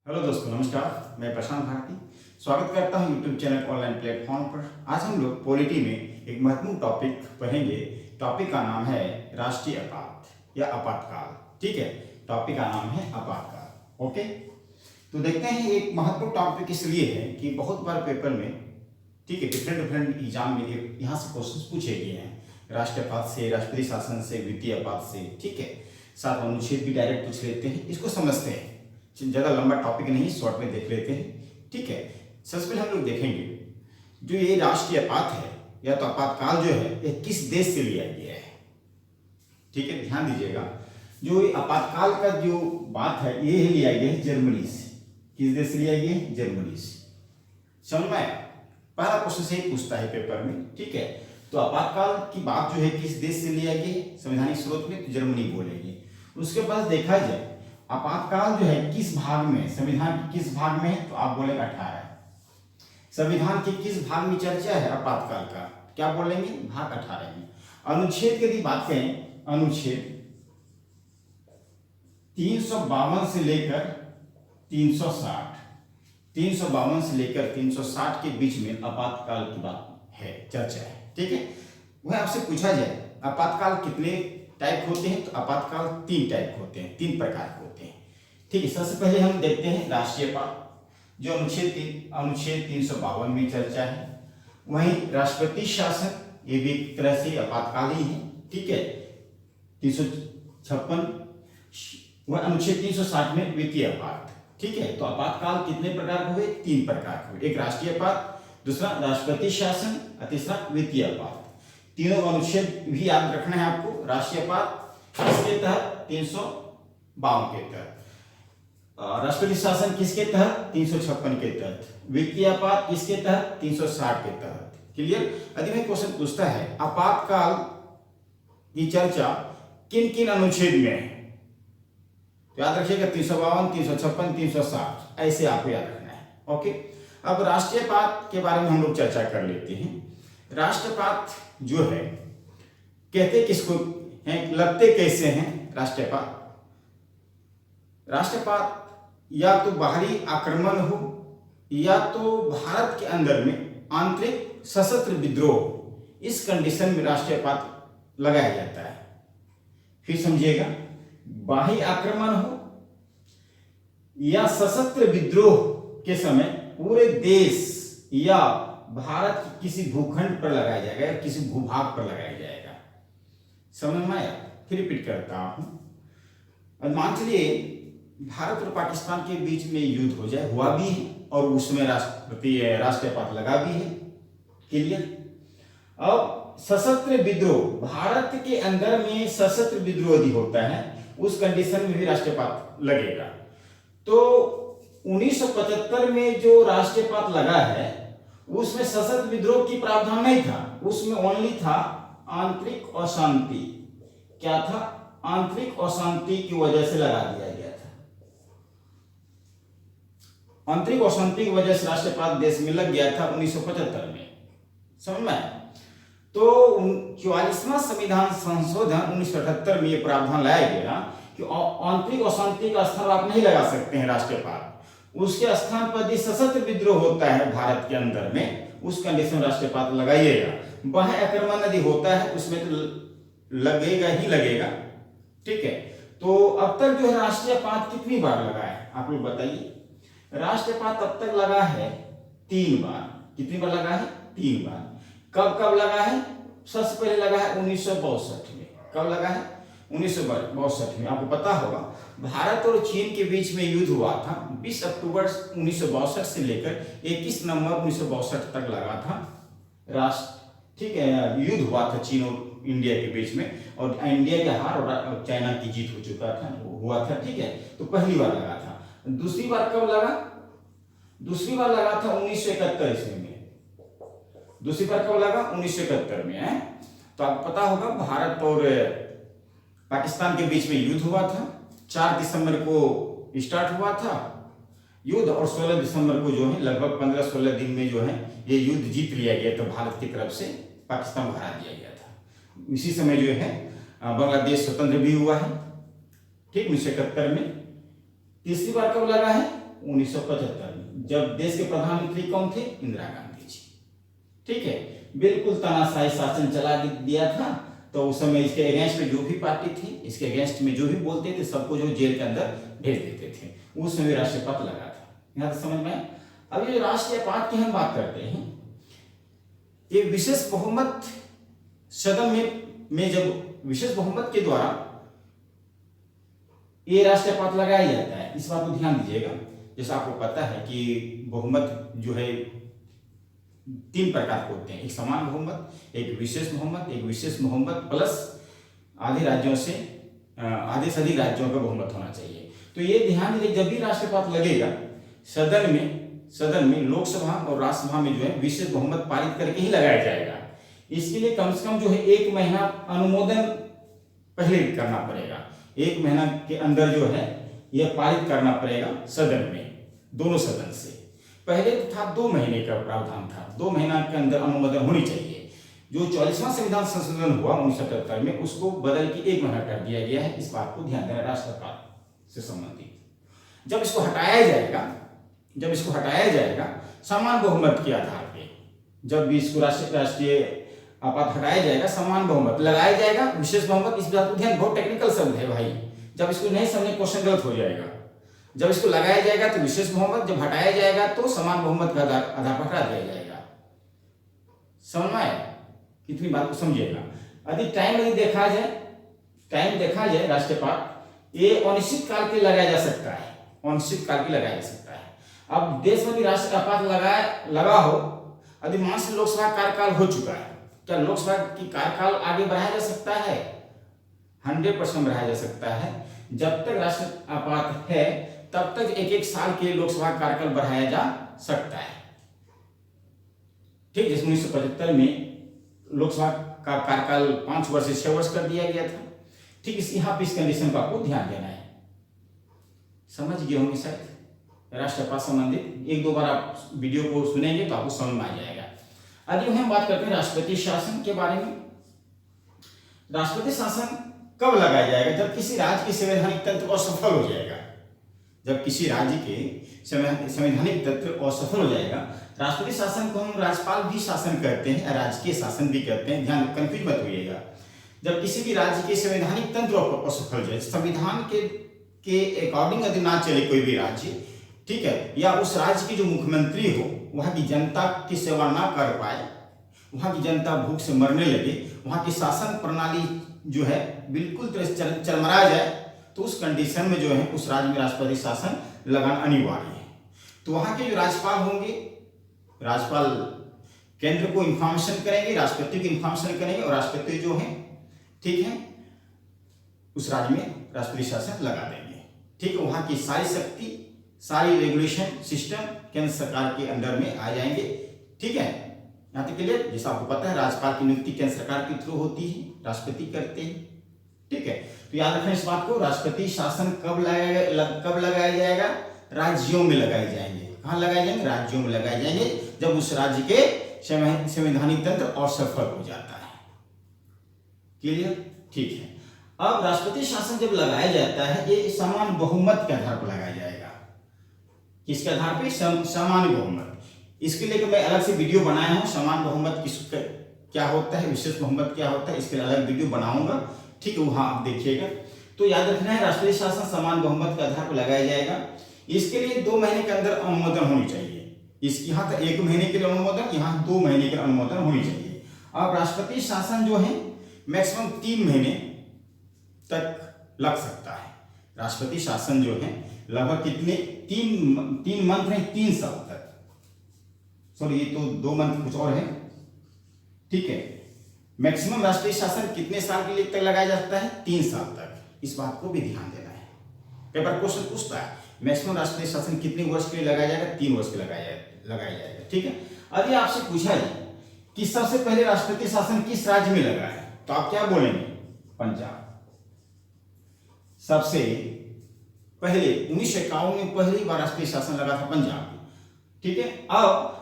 Hello दोस्तों, नमस्कार। मैं प्रशांत भारती स्वागत करता हूं यूट्यूब चैनल ऑनलाइन प्लेटफॉर्म पर। आज हम लोग पॉलिटी में एक महत्वपूर्ण टॉपिक पढ़ेंगे। टॉपिक का नाम है राष्ट्रीय आपात या आपातकाल। ठीक है, टॉपिक का नाम है आपातकाल। ओके, तो देखते हैं। एक महत्वपूर्ण टॉपिक इसलिए है कि बहुत बार पेपर में, ठीक है, डिफरेंट एग्जाम में यहाँ से क्वेश्चन पूछे गए हैं। राष्ट्रीय आपात से, राष्ट्रपति शासन से, वित्तीय आपात से, ठीक है, साथ अनुच्छेद भी डायरेक्ट पूछ लेते हैं। इसको समझते हैं, ज़्यादा लंबा टॉपिक नहीं, शॉर्ट में देख लेते हैं। ठीक है, सबसे पहले हम लोग देखेंगे जो ये राष्ट्रीय आपात है या तो आपातकाल जो है ये किस देश से लिया गया है। ठीक है, ध्यान दीजिएगा। जो ये आपातकाल का जो बात है ये लिया गया है जर्मनी से। किस देश से लिया गया है? जर्मनी से। समझ में आया? पहला क्वेश्चन से ही पूछता है पेपर में। ठीक है, तो आपातकाल की बात जो है किस देश से लिया गया है? संवैधानिक स्रोत में तो जर्मनी बोलेंगे। उसके बाद देखा जाए आपातकाल जो है किस भाग में, संविधान के किस भाग में है, तो आप बोलेंगे 18। संविधान के किस भाग में चर्चा है आपातकाल का? क्या बोलेंगे? भाग 18 में। अनुच्छेद की यदि बात करें, अनुच्छेद 352 से लेकर 360, 352 से लेकर 360 के बीच में आपातकाल की बात है, चर्चा है। ठीक है, वह आपसे पूछा जाए आपातकाल कितने टाइप होते हैं, तो आपातकाल 3 टाइप होते हैं, 3 प्रकार के होते हैं। ठीक है, सबसे पहले हम देखते हैं राष्ट्रीय आपात, जो अनुच्छेद 352 में चर्चा है। वहीं राष्ट्रपति शासन, ये भी एक तरह से आपातकाल ही है। ठीक है, 356, वह अनुच्छेद 360 में वित्तीय आपात। ठीक है, तो आपातकाल कितने प्रकार के हुए? 3 प्रकार के हुए। एक राष्ट्रीय आपात, दूसरा राष्ट्रपति शासन और तीसरा वित्तीय आपात। तीनों अनुच्छेद भी याद रखना है आपको। राष्ट्रीय आपात किसके तहत? 352 के तहत। राष्ट्रपति शासन किसके तहत? 356 के तहत। वित्तीय आपात किसके तहत? 360 के तहत। क्लियर? यदि मैं क्वेश्चन पूछता है आपातकाल की चर्चा किन किन अनुच्छेद में है, तो याद रखिएगा 352, 356, 360, ऐसे आपको याद रखना है। ओके, अब राष्ट्रीय आपात के बारे में हम लोग चर्चा कर लेते हैं। राष्ट्रपात जो है कहते किसको हैं, लगते कैसे हैं राष्ट्रपात? राष्ट्रपात या तो बाहरी आक्रमण हो या तो भारत के अंदर में आंतरिक सशस्त्र विद्रोह, इस कंडीशन में राष्ट्रपात लगाया जाता है। फिर समझिएगा, बाहरी आक्रमण हो या सशस्त्र विद्रोह के समय पूरे देश या भारत के किसी भूखंड पर लगाया जाएगा या किसी भूभाग पर लगाया जाएगा। समझ में आया? फिर रिपीट करता हूं। मान चलिए भारत और पाकिस्तान के बीच में युद्ध हो जाए, हुआ भी है, और उसमें राष्ट्रीय आपात लगा भी है। क्लियर? अब सशस्त्र विद्रोह, भारत के अंदर में सशस्त्र विद्रोह यदि होता है उस कंडीशन में भी राष्ट्रीय आपात लगेगा। तो 1975 में जो राष्ट्रीय आपात लगा है उसमें सशस्त्र विद्रोह की प्रावधान नहीं था, उसमें ओनली था आंतरिक अशांति। क्या था? आंतरिक अशांति की वजह से लगा दिया गया था। आंतरिक अशांति की वजह से राष्ट्रीय आपात देश में लग गया था 1975 में। समझ में? तो 44वां संविधान संशोधन 1978 में यह प्रावधान लाया गया कि आंतरिक अशांति का स्थान आप नहीं लगा सकते हैं राष्ट्रीय आपात। उसके स्थान पर यदि सशस्त्र विद्रोह होता है भारत के अंदर में, उस कंडीशन राष्ट्रीय आपात लगाइएगा। बाह्य आक्रमण यदि होता है उसमें तो लगेगा ही लगेगा। ठीक है, तो अब तक जो है राष्ट्रीय आपात कितनी बार लगा है आप लोग बताइए? राष्ट्रीय आपात अब तक लगा है 3 बार। कितनी बार लगा है? 3 बार। कब कब लगा है? सबसे पहले लगा है 1962 में। कब लगा है? 1962 में। आपको पता होगा भारत और चीन के बीच में युद्ध हुआ था। 20 अक्टूबर 1962 से लेकर 21 नवंबर 1962 तक लगा था राष्ट्र। ठीक है, युद्ध हुआ था चीन और इंडिया के बीच में, और इंडिया के हार और चाइना की जीत हो चुका था, हुआ था। ठीक है, तो पहली बार लगा था। दूसरी बार कब लगा? दूसरी बार लगा था 1971 ईस्वी में। दूसरी बार कब लगा? 1971 में है। तो आपको पता होगा भारत और पाकिस्तान के बीच में युद्ध हुआ था। 4 दिसंबर को स्टार्ट हुआ था युद्ध, और 16 दिसंबर को जो है लगभग 15-16 दिन में जो है ये युद्ध जीत लिया गया था भारत की तरफ से, पाकिस्तान को हरा दिया गया था। इसी समय जो है बांग्लादेश स्वतंत्र भी हुआ है। ठीक, 1971 में। तीसरी बार कब लगा है? 1975 में, जब देश के प्रधानमंत्री कौन थे? इंदिरा गांधी जी। ठीक है, बिल्कुल तानाशाही शासन चला दिया था। तो उस समय इसके अगेंस्ट में जो भी पार्टी थी, इसके अगेंस्ट में जो भी बोलते थे, सबको जो जेल के अंदर भेज देते थे। उस समय राष्ट्रपति लगा था। यहाँ तो समझ में। अब ये राष्ट्रपति की हम बात करते हैं, ये विशेष बहुमत सदन में जब विशेष बहुमत के द्वारा ये राष्ट्रपति लगाया जाता है, इस बात को ध्यान दीजिएगा। जैसा आपको पता है कि बहुमत जो है 3 प्रकार के होते हैं, एक समान बहुमत, एक विशेष बहुमत, एक विशेष बहुमत प्लस आधे राज्यों से आधे से अधिक राज्यों का बहुमत होना चाहिए। तो ये ध्यान दीजिए, जब भी राष्ट्रपति लगेगा सदन में लोकसभा और राज्यसभा में जो है विशेष बहुमत पारित करके ही लगाया जाएगा। इसके लिए कम से कम जो है 1 महीना अनुमोदन पहले करना पड़ेगा। 1 महीना के अंदर जो है यह पारित करना पड़ेगा सदन में, दोनों सदन से। पहले तो था 2 महीने का प्रावधान था, 2 महीना के अंदर अनुमोदन होनी चाहिए। जो 44वां संविधान संशोधन हुआ 1977 में, उसको बदल के 1 महीना कर दिया गया है। इस बात को ध्यान देना राष्ट्रपति से संबंधित। जब इसको हटाया जाएगा समान बहुमत के आधार पे, जब भी इसको राष्ट्रीय आपात हटाया जाएगा, समान बहुमत लगाया जाएगा, विशेष बहुमत। इस बात को ध्यान, बहुत टेक्निकल शब्द है भाई, जब इसको नहीं समझे क्वेश्चन गलत हो जाएगा। जब इसको लगाया जाएगा तो विशेष बहुमत, जब हटाया जाएगा तो समान बहुमत के आधार पर हटा दिया जाएगा। समझ में आया? इतनी बात को समझिएगा। यदि टाइम देखा जाए राष्ट्रपति, ये अनिश्चित काल के लगाया जा सकता है, अनिश्चित काल के लगाया जा सकता है। अब देश में भी राष्ट्रपति लगा हो, यदि मान से लोकसभा कार्यकाल हो चुका है, क्या लोकसभा की कार्यकाल आगे बढ़ाया जा सकता है? 100% बढ़ाया जा सकता है। जब तक राष्ट्रपति है तब तक 1-1 साल के लोकसभा कार्यकाल बढ़ाया जा सकता है। ठीक, जैसे 1975 में लोकसभा का कार्यकाल 5 वर्ष से 6 वर्ष कर दिया गया था। ठीक, यहाँ पे इस कंडीशन को आपको ध्यान देना है। समझ गए होंगे शायद राष्ट्रपति संबंधित। 1-2 बार आप वीडियो को सुनेंगे तो आपको समझ में आ जाएगा। आगे हम बात करते हैं राष्ट्रपति शासन के बारे में। राष्ट्रपति शासन कब लगाया जाएगा? जब किसी राज्य की संवैधानिक तंत्र असफल हो जाएगा। जब किसी राज्य के संवैधानिक तंत्र असफल हो जाएगा। राष्ट्रपति शासन को हम राज्यपाल भी शासन कहते हैं, राजकीय शासन भी कहते हैं, ध्यान कंफ्यूज मत होइएगा। जब किसी भी राज्य के संवैधानिक तंत्र असफल हो जाए, संविधान के अकॉर्डिंग यदि ना चले कोई भी राज्य, ठीक है, या उस राज्य के जो मुख्यमंत्री हो वहां की जनता की सेवा ना कर पाए, वहां की जनता भूख से मरने लगे, वहां की शासन प्रणाली जो है बिल्कुल चरमरा जाए, तो उस कंडीशन में जो है उस राज्य में राष्ट्रपति शासन लगाना अनिवार्य है। तो वहां के जो राज्यपाल होंगे, राज्यपाल केंद्र को इंफॉर्मेशन करेंगे, राष्ट्रपति को इंफॉर्मेशन करेंगे, और राष्ट्रपति जो है, ठीक है, उस राज्य में राष्ट्रपति शासन लगा देंगे। ठीक है, वहां की सारी शक्ति, सारी रेगुलेशन सिस्टम केंद्र सरकार के अंडर में आ जाएंगे। ठीक है, यहाँ तक क्लियर? जैसा आपको पता है राज्यपाल की नियुक्ति केंद्र सरकार के थ्रू होती है, राष्ट्रपति करते हैं। ठीक है, तो याद रखना इस बात को। राष्ट्रपति शासन कब लगाया जाएगा? राज्यों में लगाए जाएंगे। कहाँ लगाए जाएंगे? राज्यों में लगाए जाएंगे, जब उस राज्य के संवैधानिक तंत्र असफल हो जाता है। क्लियर? ठीक है। अब राष्ट्रपति शासन जब लगाया जाता है, ये समान बहुमत के आधार पर लगाया जाएगा। किसके आधार पे? समान बहुमत। इसके लिए मैं अलग से वीडियो बनाया हूं, समान बहुमत क्या होता है, विशेष बहुमत क्या होता है, इसके लिए अलग वीडियो बनाऊंगा। ठीक है, वहां आप देखिएगा। तो याद रखना है राष्ट्रपति शासन समान बहुमत के आधार पर लगाया जाएगा। इसके लिए 2 महीने के अंदर अनुमोदन होनी चाहिए। इसकी यहाँ तक 1 महीने के लिए अनुमोदन, यहाँ 2 महीने के अनुमोदन होनी चाहिए। अब राष्ट्रपति शासन जो है मैक्सिमम 3 महीने तक लग सकता है। राष्ट्रपति शासन जो है लगभग कितने 3 मंथ नहीं 3 साल तक, सॉरी ये तो 2 मंथ कुछ और है। ठीक है, मैक्सिमम राष्ट्रीय शासन कितने साल के लिए तक लगाया जाता है? 3 साल तक। इस बात को भी ध्यान देना है। पेपर क्वेश्चन पूछता है मैक्सिमम राष्ट्रीय शासन कितने वर्ष के लिए लगाया जाएगा? 3 वर्ष के लगाया जाएगा। ठीक है, यदि आपसे पूछा जाए कि सबसे पहले राष्ट्रपति शासन किस राज्य में लगा है, तो आप क्या बोलेंगे? पंजाब। सबसे पहले 1951 में पहली बार राष्ट्रीय शासन लगा था पंजाब में। ठीक है, अब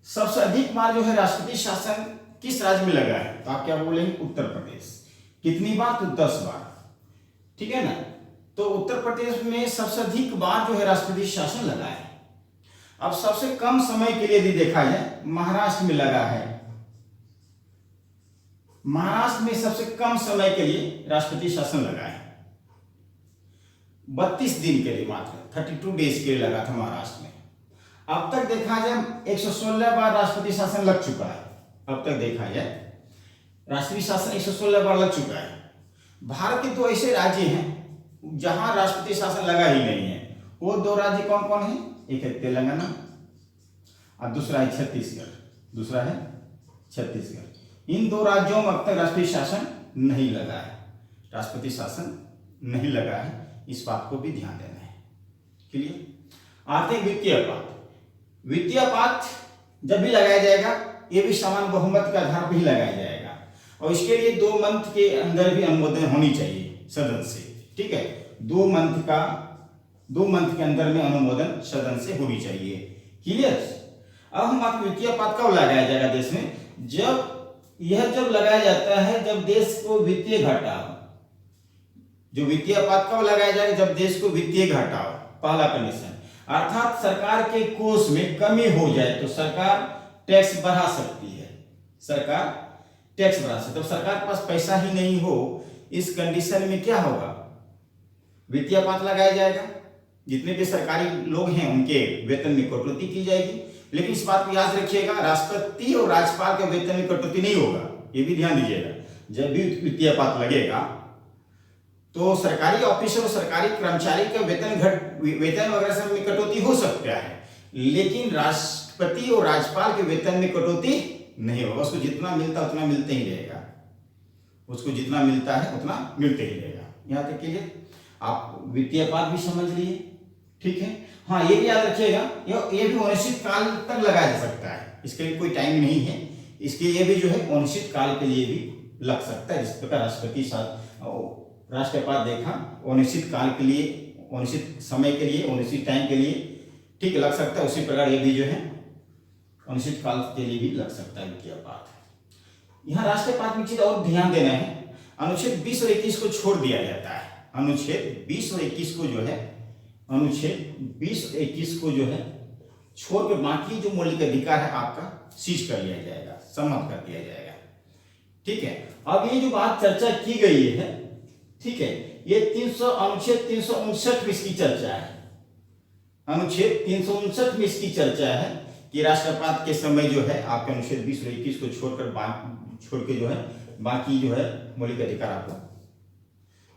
सबसे अधिक बार जो है राष्ट्रपति शासन किस राज्य में लगा है, तो आप क्या बोलेंगे? उत्तर प्रदेश। कितनी बार? तो 10 बार। ठीक है ना, तो उत्तर प्रदेश में सबसे अधिक बार जो है राष्ट्रपति शासन लगा है। अब सबसे कम समय के लिए यदि देखा जाए महाराष्ट्र में लगा है। महाराष्ट्र में सबसे कम समय के लिए राष्ट्रपति शासन लगा है, 32 दिन के लिए, मात्र 32 डेज के लिए लगा था महाराष्ट्र में। अब तक देखा जाए 116 बार राष्ट्रपति शासन लग चुका है। अब तक देखा जाए राष्ट्रपति शासन 116 बार लग चुका है। भारत के दो ऐसे राज्य हैं जहां राष्ट्रपति शासन लगा ही नहीं है। वो दो राज्य कौन कौन है? एक है तेलंगाना और दूसरा है छत्तीसगढ़। इन दो राज्यों में अब तक राष्ट्रपति शासन नहीं लगा है। राष्ट्रपति शासन नहीं लगा है, इस बात को भी ध्यान देना है। क्लियर? आते हैं वित्तीय आपात। वित्तीय आपात जब भी लगाया जाएगा ये भी समान बहुमत के आधार पर ही लगाया जाएगा और इसके लिए 2 मंथ के अंदर भी अनुमोदन होनी चाहिए सदन से। ठीक है, 2 मंथ के अंदर में अनुमोदन सदन से होनी चाहिए। क्लियर? अब हम बात वित्तीय आपात कब लगाया जाएगा देश में? जब लगाया जाता है जब देश को वित्तीय घाटा हो। जो वित्तीय आपात कब लगाया जाएगा? जब देश को वित्तीय घाटा हो, पहला कंडीशन। अर्थात सरकार के कोष में कमी हो जाए तो सरकार टैक्स बढ़ा सकती है। तो सरकार के पास पैसा ही नहीं हो, इस कंडीशन में क्या होगा? वित्तीय आपात लगाया जाएगा। जितने भी सरकारी लोग हैं उनके वेतन में कटौती की जाएगी। लेकिन इस बात को याद रखिएगा, राष्ट्रपति और राज्यपाल के वेतन में कटौती नहीं होगा, ये भी ध्यान दीजिएगा। जब भी वित्तीय आपात लगेगा तो सरकारी ऑफिसर और सरकारी कर्मचारी का वेतन वगैरह सब में कटौती हो सकता है, लेकिन राष्ट्रपति और राज्यपाल के वेतन में कटौती नहीं होगा। उसको जितना मिलता है उतना मिलते ही रहेगा। यहाँ तक के लिए आप वित्तीय आपात भी समझ लिए। ठीक है, हाँ ये भी याद रखिएगा, ये भी अनिश्चित काल तक लगाया जा सकता है। इसके लिए कोई टाइम नहीं है, इसके लिए भी जो है अनिश्चित काल के लिए भी लग सकता है। जिस प्रकार राष्ट्रीय आपात देखा, अनिश्चित काल के लिए, अनिश्चित समय के लिए, अनिश्चित टाइम के लिए ठीक लग सकता है, उसी प्रकार ये भी जो है अनिश्चित काल के लिए भी लग सकता है वित्तीय आपात। यहाँ राष्ट्रीय आपात में चीज और ध्यान देना है, अनुच्छेद 20 और 21 को छोड़ दिया जाता है। अनुच्छेद 20 और 21 को जो है छोड़ के बाकी जो मौलिक अधिकार है आपका सीज कर लिया जाएगा, सम्मत कर दिया जाएगा। ठीक है, अब ये जो बात चर्चा की गई है, ठीक है, ये अनुच्छेद 359 में इसकी चर्चा है। अनुच्छेद 359 में इसकी चर्चा है कि राष्ट्रपति के समय जो है आपके अनुच्छेद 20 और 21 को छोड़ के जो है बाकी जो है मौलिक अधिकार आपको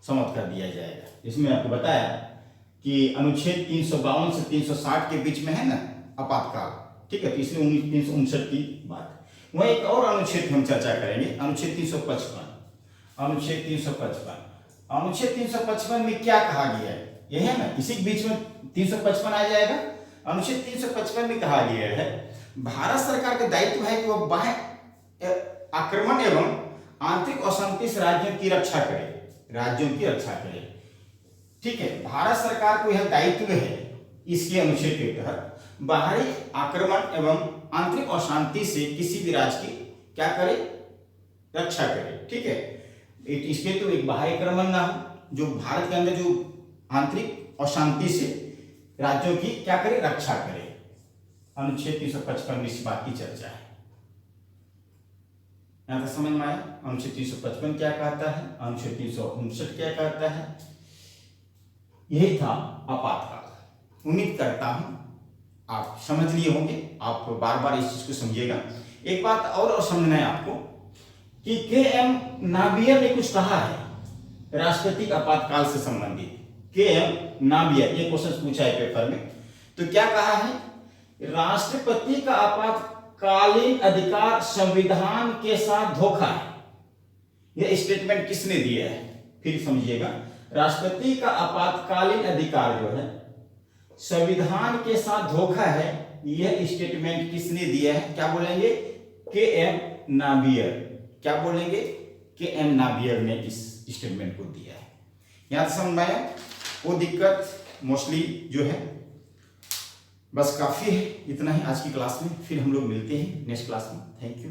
सम्मत कर दिया जाएगा। इसमें आपको बताया कि अनुच्छेद 352 से 360 के बीच में है ना आपातकाल। ठीक है, तो इसलिए 359 की बात। वहीं एक और अनुच्छेद हम चर्चा करेंगे, अनुच्छेद 355। अनुच्छेद 355 में क्या कहा गया है? यह है ना, इसी के बीच में 355 आ जाएगा। अनुच्छेद 355 में कहा गया है भारत सरकार का दायित्व है कि वह बाह्य आक्रमण एवं आंतरिक अशांति से राज्यों की रक्षा करे। ठीक है, भारत सरकार को यह दायित्व है इसके अनुच्छेद के तहत बाहरी आक्रमण एवं आंतरिक अशांति से किसी भी राज्य की क्या करे? रक्षा करे। ठीक है, इसके तो एक बाहरी आक्रमण ना हो, जो भारत के अंदर जो आंतरिक अशांति से राज्यों की क्या करे? रक्षा करे। अनुच्छेद 355 में इस बात की चर्चा है। यहां तक समझ में आया? अनुच्छेद 355 क्या कहता है, अनुच्छेद 359 क्या कहता है। यही था आपातकाल। उम्मीद करता हूं आप समझ लिए होंगे। आप बार बार इस चीज को समझिएगा। एक बात और समझना है आपको कि के.एम. नाबियर ने कुछ कहा है राष्ट्रपति आपातकाल से संबंधित। के.एम. नाबियर, ये क्वेश्चन पूछा है पेपर में, तो क्या कहा है? राष्ट्रपति का आपातकालीन अधिकार संविधान के साथ धोखा है। यह स्टेटमेंट किसने दिया है? फिर समझिएगा, राष्ट्रपति का आपातकालीन अधिकार जो है संविधान के साथ धोखा है। यह स्टेटमेंट किसने दिया है? क्या बोलेंगे? के.एम. नाबियर। क्या बोलेंगे? के.एम. नाबियर ने इस स्टेटमेंट को दिया है। यहां समझ में आया? वो दिक्कत मोस्टली जो है बस काफी है। इतना ही आज की क्लास में, फिर हम लोग मिलते हैं नेक्स्ट क्लास में। Thank you.